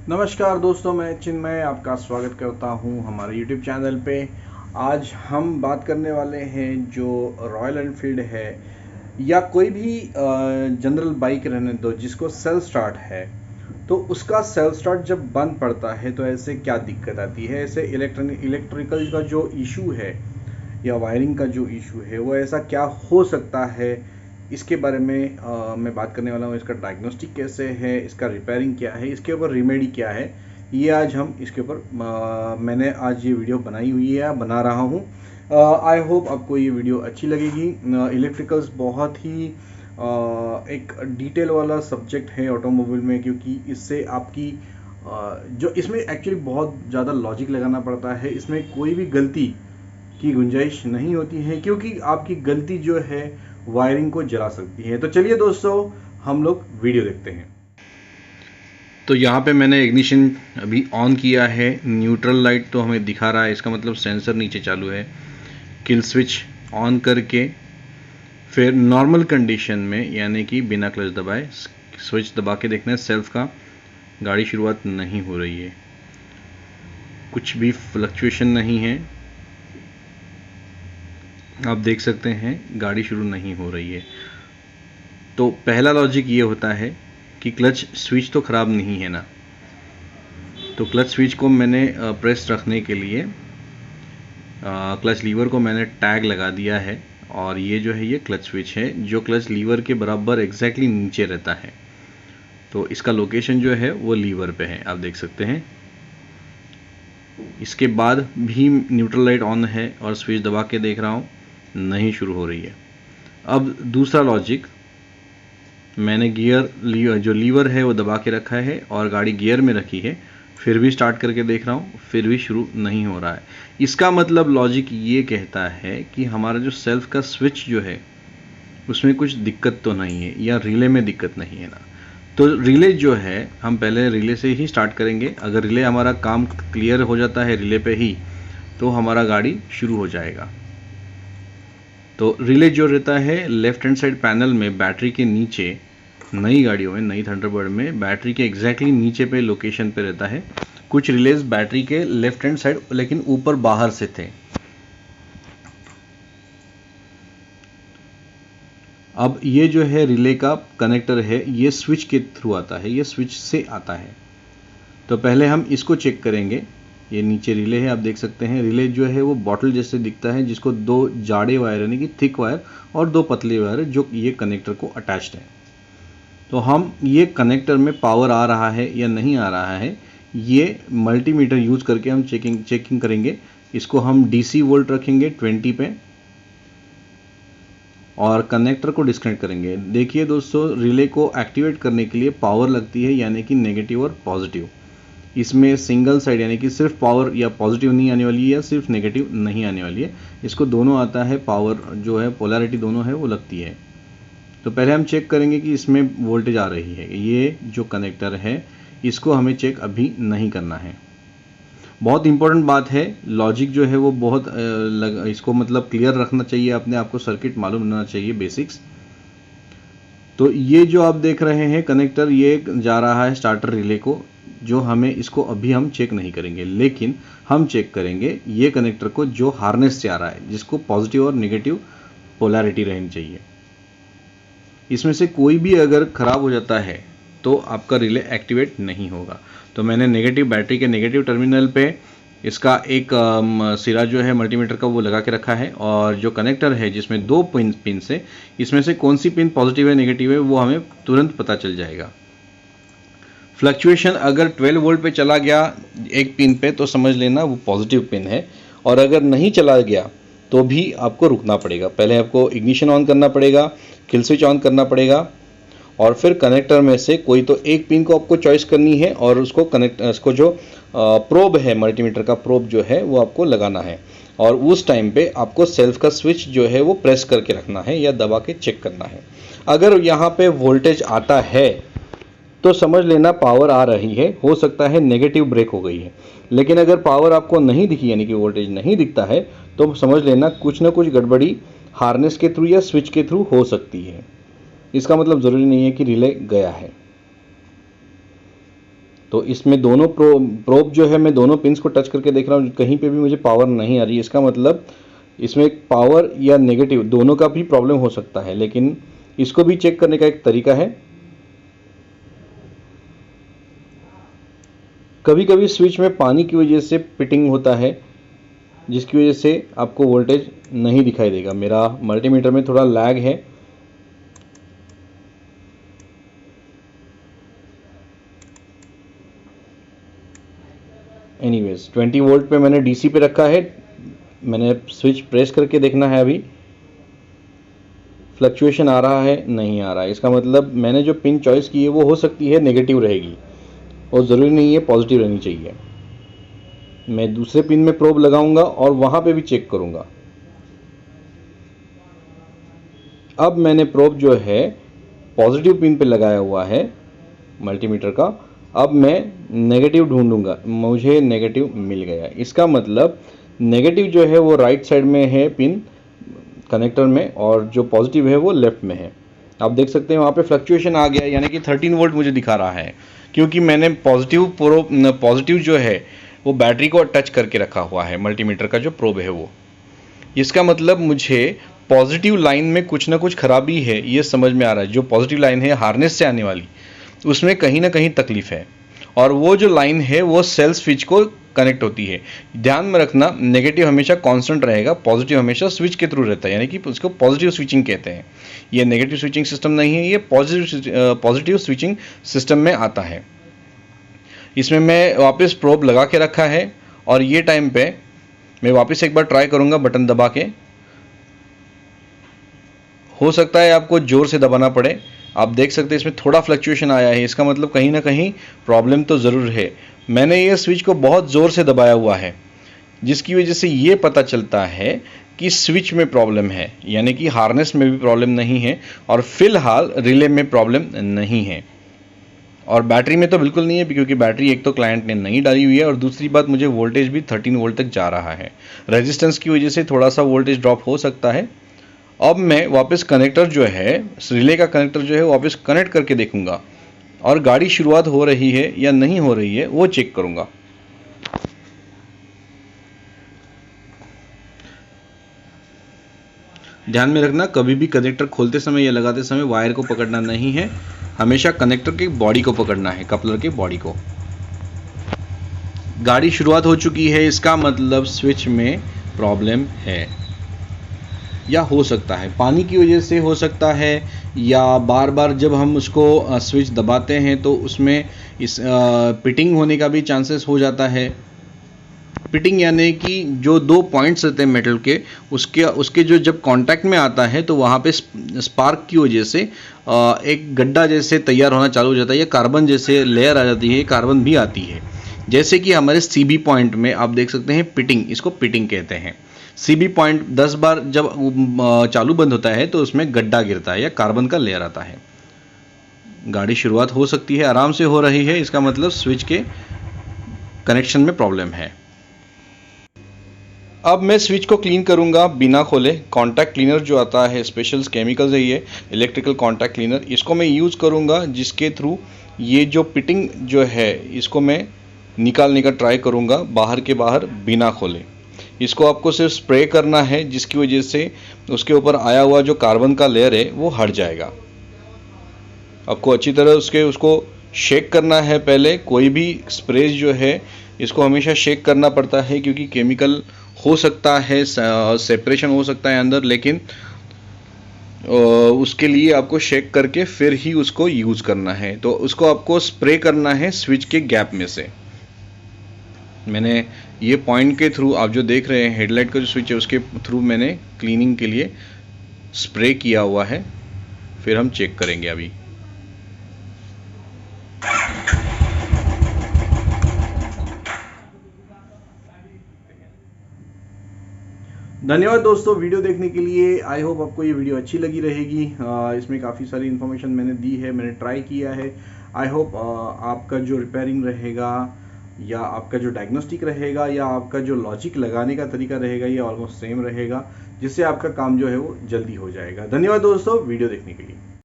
नमस्कार दोस्तों, मैं चिन्मय आपका स्वागत करता हूं हमारे YouTube चैनल पे। आज हम बात करने वाले हैं जो रॉयल एनफील्ड है या कोई भी जनरल बाइक रहने दो जिसको सेल्फ स्टार्ट है, तो उसका सेल्फ स्टार्ट जब बंद पड़ता है तो ऐसे क्या दिक्कत आती है। ऐसे इलेक्ट्रिकल का जो इशू है या वायरिंग का जो इशू है वो ऐसा क्या हो सकता है, इसके बारे में मैं बात करने वाला हूँ। इसका डायग्नोस्टिक कैसे है, इसका रिपेयरिंग क्या है, इसके ऊपर रेमेडी क्या है, ये आज हम इसके ऊपर मैंने आज ये वीडियो बनाई हुई है, बना रहा हूँ। आई होप आपको ये वीडियो अच्छी लगेगी। इलेक्ट्रिकल्स बहुत ही एक डिटेल वाला सब्जेक्ट है ऑटोमोबाइल में, क्योंकि इससे आपकी जो इसमें एक्चुअली बहुत ज़्यादा लॉजिक लगाना पड़ता है। इसमें कोई भी गलती की गुंजाइश नहीं होती है, क्योंकि आपकी गलती जो है वायरिंग को जला सकती है। तो चलिए दोस्तों, हम लोग वीडियो देखते हैं। तो यहाँ पे मैंने इग्निशन अभी ऑन किया है। न्यूट्रल लाइट तो हमें दिखा रहा है, इसका मतलब सेंसर नीचे चालू है। किल स्विच ऑन करके फिर नॉर्मल कंडीशन में, यानी कि बिना क्लच दबाए स्विच दबा के देखना है सेल्फ का। गाड़ी शुरुआत नहीं हो रही है, कुछ भी फ्लक्चुएशन नहीं है, आप देख सकते हैं गाड़ी शुरू नहीं हो रही है। तो पहला लॉजिक ये होता है कि क्लच स्विच तो ख़राब नहीं है ना। तो क्लच स्विच को मैंने प्रेस रखने के लिए क्लच लीवर को मैंने टैग लगा दिया है, और ये जो है ये क्लच स्विच है जो क्लच लीवर के बराबर एग्जैक्टली नीचे रहता है। तो इसका लोकेशन जो है वो लीवर पे है, आप देख सकते हैं। इसके बाद भी न्यूट्रल लाइट ऑन है और स्विच दबा के देख रहा हूँ, नहीं शुरू हो रही है। अब दूसरा लॉजिक, मैंने गियर जो लीवर है वो दबा के रखा है और गाड़ी गियर में रखी है, फिर भी स्टार्ट करके देख रहा हूँ, फिर भी शुरू नहीं हो रहा है। इसका मतलब लॉजिक ये कहता है कि हमारा जो सेल्फ का स्विच जो है उसमें कुछ दिक्कत तो नहीं है, या रिले में दिक्कत नहीं है ना। तो रिले जो है, हम पहले रिले से ही स्टार्ट करेंगे। अगर रिले हमारा काम क्लियर हो जाता है रिले पे ही, तो हमारा गाड़ी शुरू हो जाएगा। तो रिले जो रहता है लेफ्ट हैंड साइड पैनल में बैटरी के नीचे, नई गाड़ियों में, नई थंडरबर्ड में बैटरी के एग्जैक्टली नीचे पे लोकेशन पे रहता है। कुछ रिलेज बैटरी के लेफ्ट हैंड साइड लेकिन ऊपर बाहर से थे। अब ये जो है रिले का कनेक्टर है, ये स्विच के थ्रू आता है, ये स्विच से आता है। तो पहले हम इसको चेक करेंगे। ये नीचे रिले है, आप देख सकते हैं। रिले जो है वो बॉटल जैसे दिखता है, जिसको दो जाड़े वायर यानी कि थिक वायर और दो पतले वायर जो ये कनेक्टर को अटैच्ड है। तो हम ये कनेक्टर में पावर आ रहा है या नहीं आ रहा है, ये मल्टीमीटर यूज करके हम चेकिंग करेंगे। इसको हम डीसी वोल्ट रखेंगे 20 पे और कनेक्टर को डिस्कनेक्ट करेंगे। देखिए दोस्तों, रिले को एक्टिवेट करने के लिए पावर लगती है, यानी कि नेगेटिव और पॉजिटिव। इसमें सिंगल साइड यानी कि सिर्फ पावर या पॉजिटिव नहीं आने वाली है या सिर्फ नेगेटिव नहीं आने वाली है, इसको दोनों आता है। पावर जो है, पोलैरिटी दोनों है वो लगती है। तो पहले हम चेक करेंगे कि इसमें वोल्टेज आ रही है। ये जो कनेक्टर है इसको हमें चेक अभी नहीं करना है। बहुत इंपॉर्टेंट बात है, लॉजिक जो है वो बहुत इसको मतलब क्लियर रखना चाहिए अपने आप को, सर्किट मालूम होना चाहिए, बेसिक्स। तो ये जो आप देख रहे हैं कनेक्टर, ये जा रहा है स्टार्टर रिले को, जो हमें इसको अभी हम चेक नहीं करेंगे, लेकिन हम चेक करेंगे ये कनेक्टर को जो हार्नेस से आ रहा है, जिसको पॉजिटिव और नेगेटिव पोलैरिटी रहनी चाहिए। इसमें से कोई भी अगर ख़राब हो जाता है तो आपका रिले एक्टिवेट नहीं होगा। तो मैंने नेगेटिव, बैटरी के नेगेटिव टर्मिनल पे इसका एक सिरा जो है मल्टीमीटर का वो लगा के रखा है, और जो कनेक्टर है जिसमें दो पिन से, इसमें से कौन सी पिन पॉजिटिव है नेगेटिव है वो हमें तुरंत पता चल जाएगा। फ्लक्चुएशन अगर 12 वोल्ट पे चला गया एक पिन पे तो समझ लेना वो पॉजिटिव पिन है, और अगर नहीं चला गया तो भी आपको रुकना पड़ेगा। पहले आपको इग्निशन ऑन करना पड़ेगा, किल स्विच ऑन करना पड़ेगा, और फिर कनेक्टर में से कोई तो एक पिन को आपको चॉइस करनी है, और उसको जो प्रोब है, मल्टीमीटर का प्रोब जो है वो आपको लगाना है। और उस टाइम पे आपको सेल्फ का स्विच जो है वो प्रेस करके रखना है या दबा के चेक करना है। अगर यहाँ पे वोल्टेज आता है तो समझ लेना पावर आ रही है, हो सकता है नेगेटिव ब्रेक हो गई है। लेकिन अगर पावर आपको नहीं दिखी, यानी कि वोल्टेज नहीं दिखता है, तो समझ लेना कुछ ना कुछ गड़बड़ी हार्नेस के थ्रू या स्विच के थ्रू हो सकती है। इसका मतलब ज़रूरी नहीं है कि रिले गया है। तो इसमें दोनों प्रोब जो है मैं दोनों पिंस को टच करके देख रहा हूँ, कहीं पे भी मुझे पावर नहीं आ रही। इसका मतलब इसमें पावर या नेगेटिव दोनों का भी प्रॉब्लम हो सकता है, लेकिन इसको भी चेक करने का एक तरीका है। कभी कभी स्विच में पानी की वजह से पिटिंग होता है, जिसकी वजह से आपको वोल्टेज नहीं दिखाई देगा। मेरा मल्टीमीटर में थोड़ा लैग है। एनीवेज 20 वोल्ट पे मैंने डीसी पे रखा है। मैंने स्विच प्रेस करके देखना है, अभी फ्लक्चुएशन आ रहा है, नहीं आ रहा है। इसका मतलब मैंने जो पिन चॉइस की है वो हो सकती है नेगेटिव रहेगी और ज़रूरी नहीं है पॉजिटिव रहनी चाहिए। मैं दूसरे पिन में प्रोब लगाऊंगा और वहां पे भी चेक करूंगा। अब मैंने प्रोब जो है पॉजिटिव पिन पे लगाया हुआ है मल्टीमीटर का। अब मैं नेगेटिव ढूंढूंगा, मुझे नेगेटिव मिल गया। इसका मतलब नेगेटिव जो है वो राइट साइड में है पिन कनेक्टर में, और जो पॉजिटिव है वो लेफ्ट में है। आप देख सकते हैं वहाँ पे फ्लक्चुएशन आ गया, यानी कि 13 वोल्ट मुझे दिखा रहा है, क्योंकि मैंने पॉजिटिव जो है वो बैटरी को टच करके रखा हुआ है। मल्टीमीटर का जो प्रोब है वो, इसका मतलब मुझे पॉजिटिव लाइन में कुछ ना कुछ खराबी है, ये समझ में आ रहा है। जो पॉजिटिव लाइन है हार्नेस से आने वाली, उसमें कहीं ना कहीं तकलीफ है, और वो जो लाइन है वो सेल स्विच को कनेक्ट होती है। ध्यान में रखना, नेगेटिव हमेशा कांस्टेंट रहेगा, पॉजिटिव हमेशा स्विच के थ्रू रहता है, यानी कि उसको पॉजिटिव स्विचिंग कहते हैं। ये नेगेटिव स्विचिंग सिस्टम नहीं है, ये पॉजिटिव स्विचिंग सिस्टम में आता है। इसमें मैं वापस प्रोब लगा के रखा है, और ये टाइम पे मैं वापस एक बार ट्राई करूंगा बटन दबा के। हो सकता है आपको जोर से दबाना पड़े। आप देख सकते हैं इसमें थोड़ा फ्लक्चुएशन आया है, इसका मतलब कहीं ना कहीं प्रॉब्लम तो ज़रूर है। मैंने ये स्विच को बहुत ज़ोर से दबाया हुआ है, जिसकी वजह से ये पता चलता है कि स्विच में प्रॉब्लम है, यानी कि हार्नेस में भी प्रॉब्लम नहीं है, और फिलहाल रिले में प्रॉब्लम नहीं है, और बैटरी में तो बिल्कुल नहीं है, क्योंकि बैटरी एक तो क्लाइंट ने नहीं डाली हुई है, और दूसरी बात मुझे वोल्टेज भी 13 वोल्ट तक जा रहा है। रेजिस्टेंस की वजह से थोड़ा सा वोल्टेज ड्रॉप हो सकता है। अब मैं वापस कनेक्टर जो है, रिले का कनेक्टर जो है वापस कनेक्ट करके देखूंगा, और गाड़ी शुरुआत हो रही है या नहीं हो रही है वो चेक करूंगा। ध्यान में रखना, कभी भी कनेक्टर खोलते समय या लगाते समय वायर को पकड़ना नहीं है, हमेशा कनेक्टर के बॉडी को पकड़ना है, कपलर के बॉडी को। गाड़ी शुरुआत हो चुकी है, इसका मतलब स्विच में प्रॉब्लम है, या हो सकता है पानी की वजह से हो सकता है, या बार बार जब हम उसको स्विच दबाते हैं तो उसमें इस पिटिंग होने का भी चांसेस हो जाता है। पिटिंग यानी कि जो दो पॉइंट्स रहते हैं मेटल के, उसके जो जब कांटेक्ट में आता है तो वहाँ पे स्पार्क की वजह से एक गड्ढा जैसे तैयार होना चालू हो जाता है, या कार्बन जैसे लेयर आ जाती है, कार्बन भी आती है। जैसे कि हमारे सीबी पॉइंट में आप देख सकते हैं पिटिंग, इसको पिटिंग कहते हैं। सीबी पॉइंट 10 बार जब चालू बंद होता है तो उसमें गड्ढा गिरता है या कार्बन का लेयर आता है। गाड़ी शुरुआत हो सकती है, आराम से हो रही है, इसका मतलब स्विच के कनेक्शन में प्रॉब्लम है। अब मैं स्विच को क्लीन करूंगा बिना खोले। कॉन्टैक्ट क्लीनर जो आता है, स्पेशल केमिकल्स है ये, इलेक्ट्रिकल कॉन्टैक्ट क्लीनर, इसको मैं यूज़ करूंगा, जिसके थ्रू ये जो पिटिंग जो है इसको मैं निकालने का ट्राई करूंगा बाहर के बाहर बिना खोले। इसको आपको सिर्फ स्प्रे करना है, जिसकी वजह से उसके ऊपर आया हुआ जो कार्बन का लेयर है वो हट जाएगा। आपको अच्छी तरह उसको शेक करना है पहले। कोई भी स्प्रे जो है इसको हमेशा शेक करना पड़ता है, क्योंकि केमिकल हो सकता है, सेपरेशन हो सकता है अंदर, लेकिन उसके लिए आपको शेक करके फिर ही उसको यूज़ करना है। तो उसको आपको स्प्रे करना है स्विच के गैप में से। मैंने ये पॉइंट के थ्रू, आप जो देख रहे हैं हेडलाइट का जो स्विच है उसके थ्रू मैंने क्लीनिंग के लिए स्प्रे किया हुआ है, फिर हम चेक करेंगे अभी। धन्यवाद दोस्तों वीडियो देखने के लिए। आई होप आपको ये वीडियो अच्छी लगी रहेगी। इसमें काफ़ी सारी इन्फॉर्मेशन मैंने दी है, मैंने ट्राई किया है। आई होप आपका जो रिपेयरिंग रहेगा, या आपका जो डायग्नोस्टिक रहेगा, या आपका जो लॉजिक लगाने का तरीका रहेगा, ये ऑलमोस्ट सेम रहेगा, जिससे आपका काम जो है वो जल्दी हो जाएगा। धन्यवाद दोस्तों वीडियो देखने के लिए।